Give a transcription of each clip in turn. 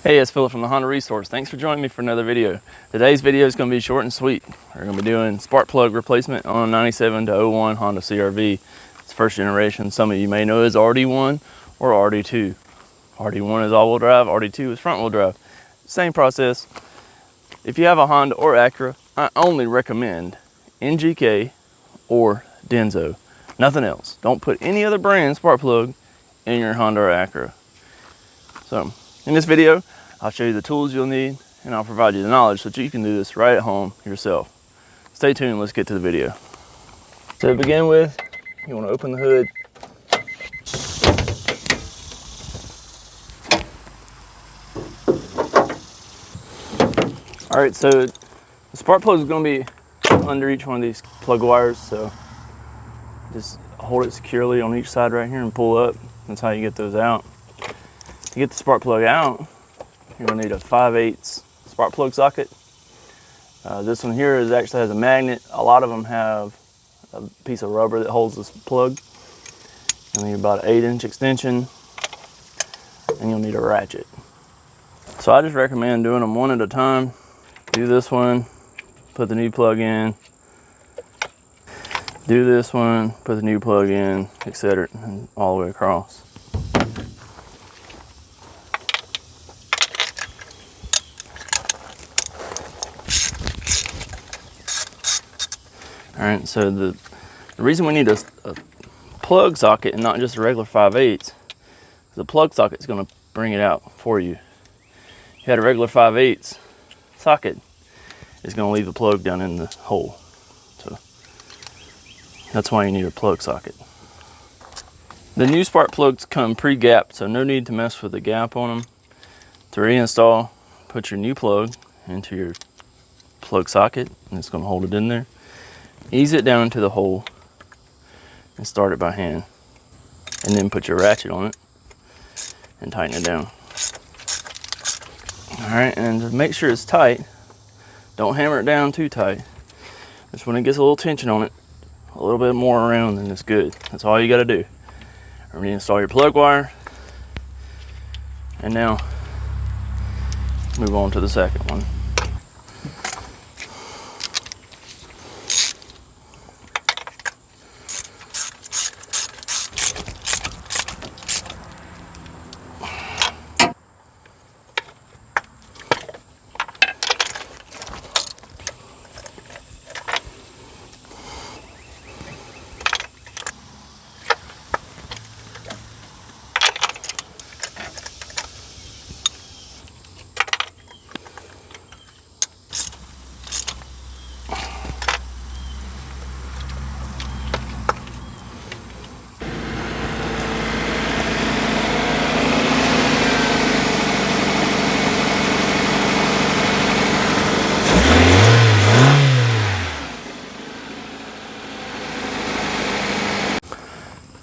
Hey, it's Philip from the Honda Resource. Thanks for joining me for another video. Today's video is going to be short and sweet. We're going to be doing spark plug replacement on a 97 to 01 Honda CRV. It's first generation. Some of you may know as RD1 or RD2. RD1 is all-wheel drive, RD2 is front-wheel drive. Same process. If you have a Honda or Acura, I only recommend NGK or Denso. Nothing else. Don't put any other brand spark plug in your Honda or Acura. So, in this video, I'll show you the tools you'll need and I'll provide you the knowledge so that you can do this right at home yourself. Stay tuned, let's get to the video. So to begin with, you want to open the hood. All right, so the spark plug is going to be under each one of these plug wires, so just hold it securely on each side right here and pull up. That's how you get those out. To get the spark plug out, you're going to need a 5/8 spark plug socket. This one here actually has a magnet. A lot of them have a piece of rubber that holds this plug. You'll need about an 8-inch extension, and you'll need a ratchet. So I just recommend doing them one at a time. Do this one, put the new plug in. Do this one, put the new plug in, etc., and all the way across. All right, so the reason we need a plug socket and not just a regular 5/8, the plug socket is going to bring it out for you. If you had a regular 5/8 socket, it's going to leave the plug down in the hole. So that's why you need a plug socket. The new spark plugs come pre-gapped, so no need to mess with the gap on them. To reinstall, put your new plug into your plug socket, and it's going to hold it in there. Ease it down into the hole and start it by hand. And then put your ratchet on it and tighten it down. All right, and to make sure it's tight, don't hammer it down too tight. Just when it gets a little tension on it, a little bit more around, then it's good. That's all you got to do. Reinstall your plug wire. And now move on to the second one.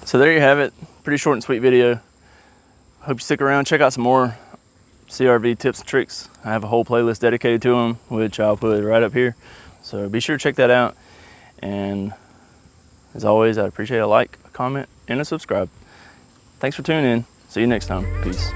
So there you have it, pretty short and sweet video. Hope you stick around, check out some more CRV tips and tricks. I have a whole playlist dedicated to them, which I'll put right up here. So be sure to check that out. And as always, I'd appreciate a like, a comment, and a subscribe. Thanks for tuning in. See you next time. Peace.